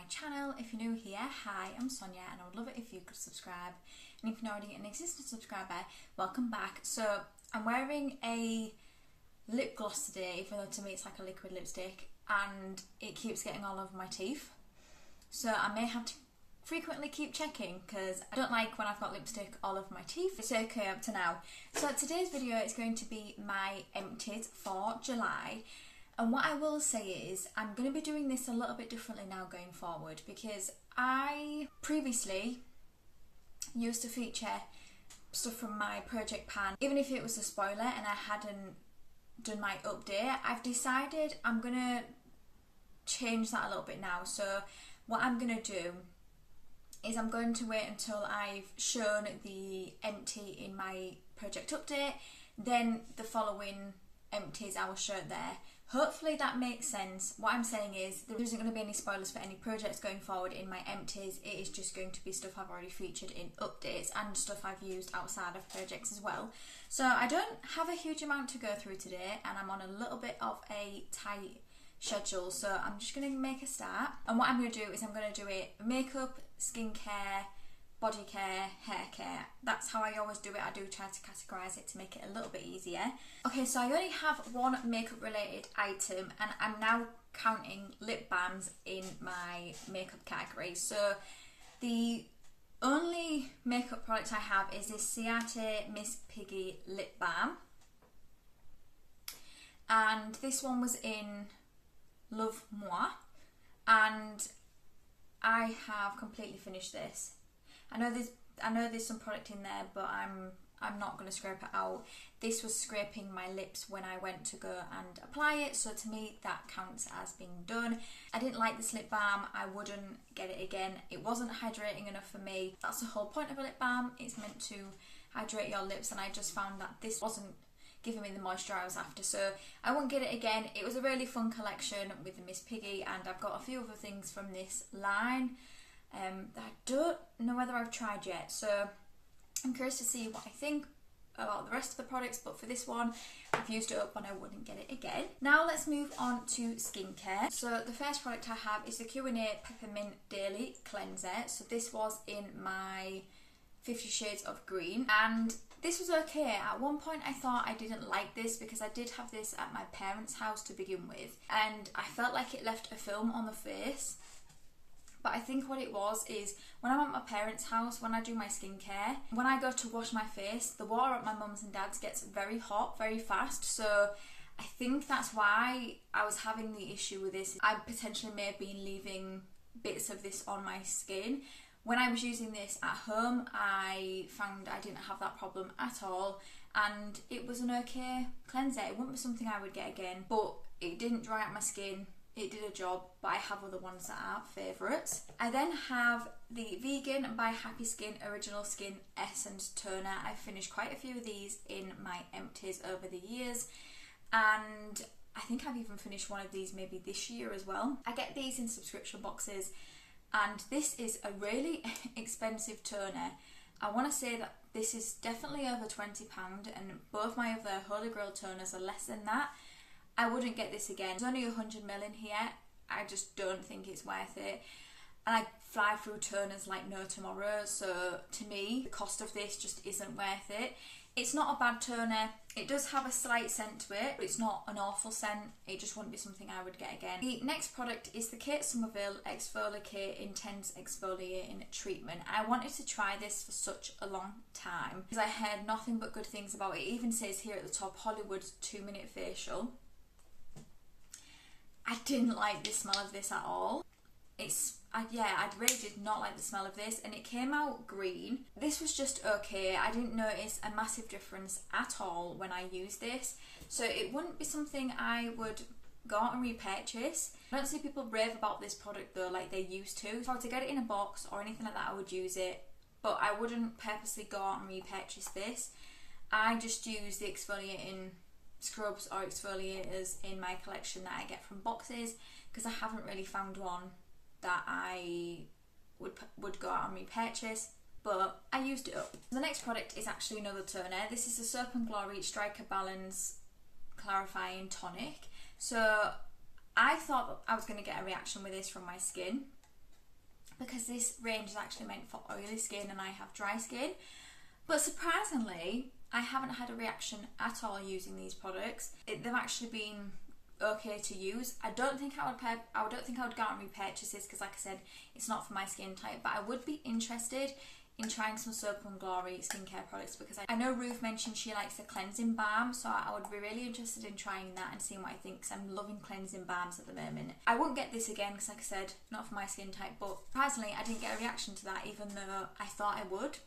channel. If you're new here, hi, I'm Sonia and I would love it if you could subscribe. And if you're already an existing subscriber, welcome back. So I'm wearing a lip gloss today, even though to me it's like a liquid lipstick, and it keeps getting all over my teeth. So I may have to frequently keep checking because I don't like when I've got lipstick all over my teeth. It's okay up to now. So today's video is going to be my empties for July. And what I will say is I'm going to be doing this a little bit differently now going forward, because I previously used to feature stuff from my project pan, even if it was a spoiler and I hadn't done my update. I've decided I'm going to change that a little bit now. So what I'm going to do is I'm going to wait until I've shown the empty in my project update, then the following empties I will show it there. Hopefully that makes sense. What I'm saying is there isn't going to be any spoilers for any projects going forward in my empties. It is just going to be stuff I've already featured in updates and stuff I've used outside of projects as well. So I don't have a huge amount to go through today, and I'm on a little bit of a tight schedule, so I'm just going to make a start. And what I'm going to do is I'm going to do it makeup, skincare, body care, hair care. That's how I always do it. I do try to categorise it to make it a little bit easier. Okay, so I only have one makeup related item, and I'm now counting lip balms in my makeup category. So the only makeup product I have is this Ciate Miss Piggy lip balm, and this one was in Love Moi, and I have completely finished this. I know there's some product in there, but I'm not going to scrape it out. This was scraping my lips when I went to go and apply it, so to me that counts as being done. I didn't like this lip balm. I wouldn't get it again. It wasn't hydrating enough for me. That's the whole point of a lip balm. It's meant to hydrate your lips, and I just found that this wasn't giving me the moisture I was after, so I won't get it again. It was a really fun collection with the Miss Piggy, and I've got a few other things from this line that I don't know whether I've tried yet, so I'm curious to see what I think about the rest of the products. But for this one, I've used it up and I wouldn't get it again. Now let's move on to skincare. So the first product I have is the Ciate Peppermint Daily Cleanser. So this was in my 50 Shades of Green, and this was okay. At one point I thought I didn't like this because I did have this at my parents' house to begin with, and I felt like it left a film on the face. But I think what it was is when I'm at my parents' house, when I do my skincare, when I go to wash my face, the water at my mum's and dad's gets very hot very fast. So I think that's why I was having the issue with this. I potentially may have been leaving bits of this on my skin. When I was using this at home, I found I didn't have that problem at all, and it was an okay cleanser. It wouldn't be something I would get again, but it didn't dry out my skin. It did a job, but I have other ones that are favourites. I then have the Vegan by Happy Skin Original Skin Essence Toner. I've finished quite a few of these in my empties over the years, and I think I've even finished one of these maybe this year as well. I get these in subscription boxes, and this is a really expensive toner. I want to say that this is definitely over £20, and both my other Holy Grail toners are less than that. I wouldn't get this again. There's only 100ml in here. I just don't think it's worth it. And I fly through toners like no tomorrow, so to me the cost of this just isn't worth it. It's not a bad toner. It does have a slight scent to it, but it's not an awful scent. It just wouldn't be something I would get again. The next product is the Kate Somerville Exfoliator Intense Exfoliating Treatment. I wanted to try this for such a long time because I heard nothing but good things about it. It even says here at the top, Hollywood's 2-minute facial. I didn't like the smell of this at all. I really did not like the smell of this, and it came out green. This was just okay. I didn't notice a massive difference at all when I used this, so it wouldn't be something I would go out and repurchase. I don't see people rave about this product though like they used to. If I were to get it in a box or anything like that, I would use it, but I wouldn't purposely go out and repurchase this. I just use the exfoliating scrubs or exfoliators in my collection that I get from boxes, because I haven't really found one that I would go out and repurchase, but I used it up. The next product is actually another toner. This is the Soap & Glory Striker Balance Clarifying Tonic. So I thought I was going to get a reaction with this from my skin, because this range is actually meant for oily skin and I have dry skin. But surprisingly, I haven't had a reaction at all using these products. They've actually been okay to use. I don't think I would go out and repurchase this because, like I said, it's not for my skin type, but I would be interested in trying some Soap and Glory skincare products, because I know Ruth mentioned she likes the cleansing balm, so I would be really interested in trying that and seeing what I think, because I'm loving cleansing balms at the moment. I won't get this again because, like I said, not for my skin type, but surprisingly I didn't get a reaction to that, even though I thought I would.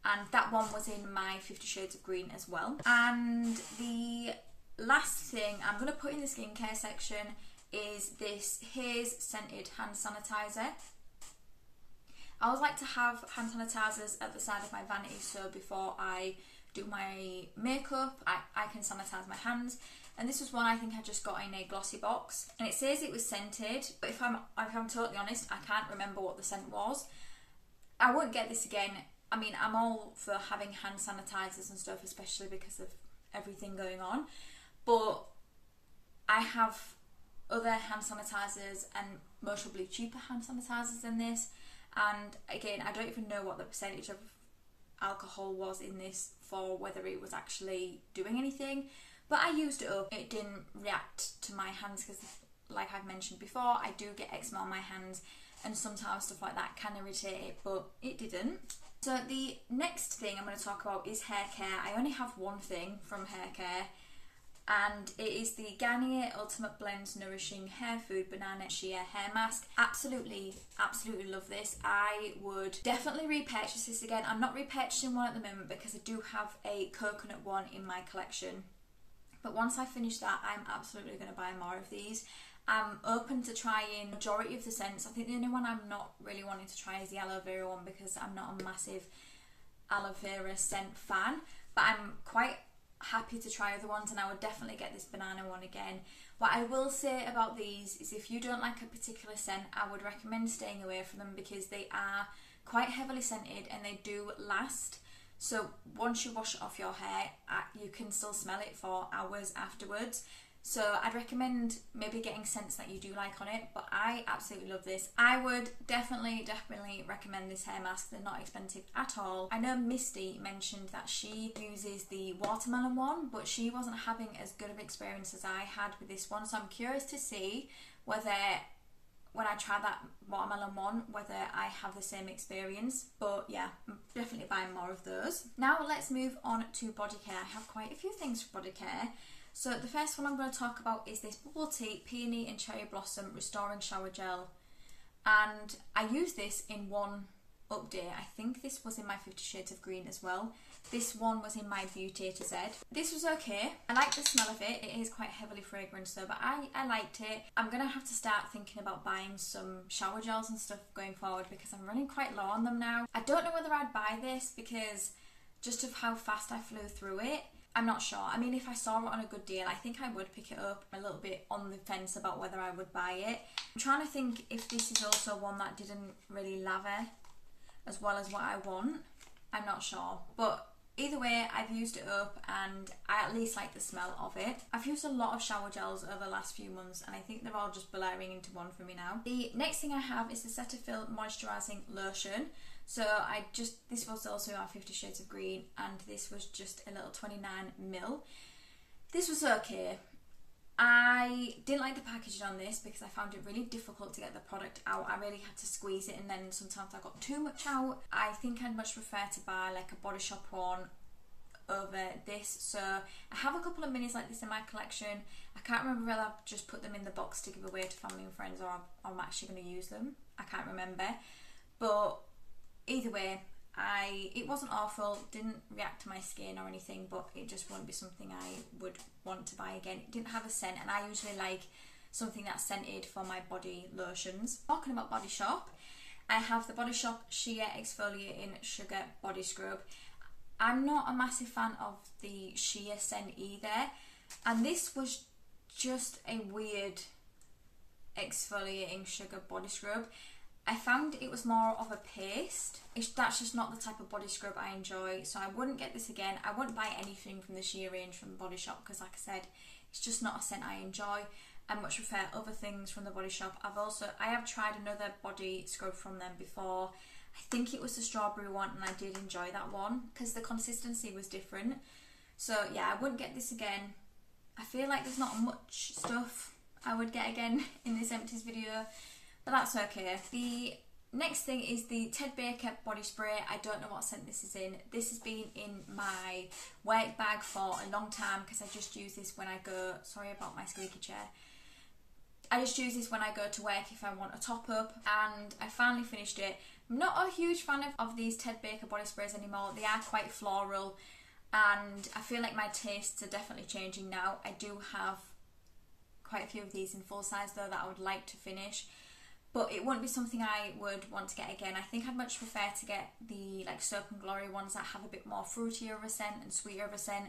And that one was in my 50 Shades of Green as well. And the last thing I'm going to put in the skincare section is this Haze scented hand sanitizer. I always like to have hand sanitizers at the side of my vanity, so before I do my makeup I can sanitize my hands. And this was one I think I just got in a glossy box, and it says it was scented, but if I'm totally honest, I can't remember what the scent was. I won't get this again. I mean, I'm all for having hand sanitizers and stuff, especially because of everything going on, but I have other hand sanitizers and most probably cheaper hand sanitizers than this. And again, I don't even know what the percentage of alcohol was in this for whether it was actually doing anything, but I used it up. It didn't react to my hands because, like I've mentioned before, I do get eczema on my hands and sometimes stuff like that can irritate it, but it didn't. So the next thing I'm going to talk about is hair care. I only have one thing from hair care, and it is the Garnier Ultimate Blends Nourishing Hair Food Banana Sheer Hair Mask. Absolutely love this. I would definitely repurchase this again. I'm not repurchasing one at the moment because I do have a coconut one in my collection. But once I finish that, I'm absolutely going to buy more of these. I'm open to trying majority of the scents. I think the only one I'm not really wanting to try is the aloe vera one because I'm not a massive aloe vera scent fan. But I'm quite happy to try other ones, and I would definitely get this banana one again. What I will say about these is if you don't like a particular scent, I would recommend staying away from them because they are quite heavily scented and they do last. So once you wash it off your hair, you can still smell it for hours afterwards. So I'd recommend maybe getting scents that you do like on it, but I absolutely love this. I would definitely recommend this hair mask. They're not expensive at all. I know Misty mentioned that she uses the watermelon one, but she wasn't having as good of an experience as I had with this one, so I'm curious to see whether when I try that watermelon one, whether I have the same experience. But yeah, I'm definitely buying more of those. Now let's move on to body care. I have quite a few things for body care. So the first one I'm going to talk about is this Bubble Tea Peony and Cherry Blossom Restoring Shower Gel. And I used this in one update. I think this was in my 50 Shades of Green as well. This one was in my Beauty A to Z. This was okay. I like the smell of it. It is quite heavily fragranced though, but I liked it. I'm going to have to start thinking about buying some shower gels and stuff going forward because I'm running quite low on them now. I don't know whether I'd buy this because just of how fast I flew through it. I'm not sure. I mean, if I saw it on a good deal, I think I would pick it up. I'm a little bit on the fence about whether I would buy it. I'm trying to think if this is also one that didn't really lather as well as what I want. I'm not sure. But either way, I've used it up and I at least like the smell of it. I've used a lot of shower gels over the last few months and I think they're all just blurring into one for me now. The next thing I have is the Cetaphil Moisturising Lotion. So this was also our 50 Shades of Green and this was just a little 29ml. This was okay. I didn't like the packaging on this because I found it really difficult to get the product out. I really had to squeeze it and then sometimes I got too much out. I think I'd much prefer to buy like a Body Shop one over this. So I have a couple of minis like this in my collection. I can't remember whether I've just put them in the box to give away to family and friends or I'm actually going to use them. I can't remember. But either way, it wasn't awful, didn't react to my skin or anything, but it just won't be something I would want to buy again. It didn't have a scent and I usually like something that's scented for my body lotions. Talking about Body Shop, I have the Body Shop Sheer Exfoliating Sugar Body Scrub. I'm not a massive fan of the sheer scent either, and this was just a weird exfoliating sugar body scrub. I found it was more of a paste. That's just not the type of body scrub I enjoy, so I wouldn't get this again. I wouldn't buy anything from the sheer range from Body Shop because, like I said, it's just not a scent I enjoy. I much prefer other things from the Body Shop. I have tried another body scrub from them before. I think it was the strawberry one, and I did enjoy that one because the consistency was different. So yeah, I wouldn't get this again. I feel like there's not much stuff I would get again in this Empties video, but that's okay. The next thing is the Ted Baker body spray. I don't know what scent this is in. This has been in my work bag for a long time because I just use this when I go, sorry about my squeaky chair. I just use this when I go to work if I want a top up, and I finally finished it. I'm not a huge fan of these Ted Baker body sprays anymore. They are quite floral, and I feel like my tastes are definitely changing now. I do have quite a few of these in full size though that I would like to finish, but it wouldn't be something I would want to get again. I think I'd much prefer to get the like Soap and Glory ones that have a bit more fruitier of a scent and sweeter of a scent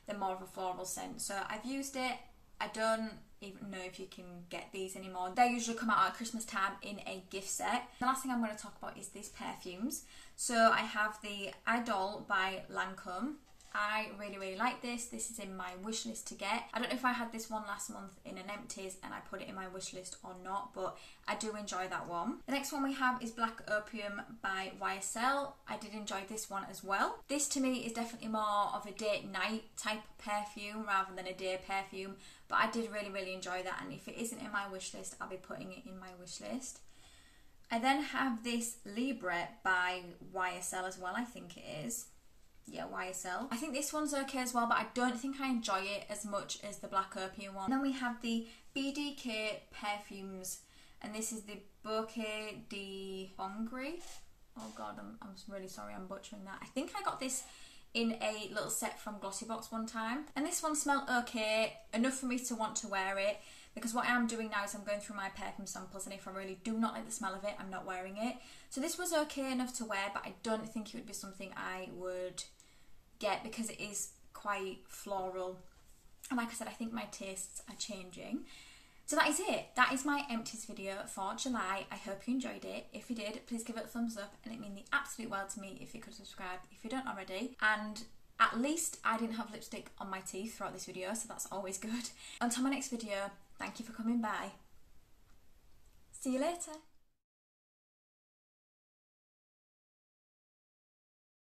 than more of a floral scent. So I've used it. I don't even know if you can get these anymore. They usually come out at Christmas time in a gift set. The last thing I'm going to talk about is these perfumes. So I have the Idol by Lancome. I really like this. This is in my wish list to get. I don't know if I had this one last month in an Empties and I put it in my wish list or not, but I do enjoy that one. The next one we have is Black Opium by YSL. I did enjoy this one as well. This to me is definitely more of a date night type perfume rather than a day perfume, but I did really enjoy that, and if it isn't in my wish list, I'll be putting it in my wish list. I then have this Libre by YSL as well, I think it is. Yeah, YSL. I think this one's okay as well, but I don't think I enjoy it as much as the Black Opium one. And then we have the BDK perfumes, and this is the Bouquet de Hongrie. Oh god, I'm really sorry, I'm butchering that. I think I got this in a little set from Glossybox one time, and this one smelled okay, enough for me to want to wear it, because what I am doing now is I'm going through my perfume samples, and if I really do not like the smell of it, I'm not wearing it. So this was okay enough to wear, but I don't think it would be something I would get because it is quite floral. And like I said, I think my tastes are changing. So that is it. That is my Empties video for July. I hope you enjoyed it. If you did, please give it a thumbs up, and it means the absolute world to me if you could subscribe if you don't already. And at least I didn't have lipstick on my teeth throughout this video, so that's always good. Until my next video, thank you for coming by. See you later.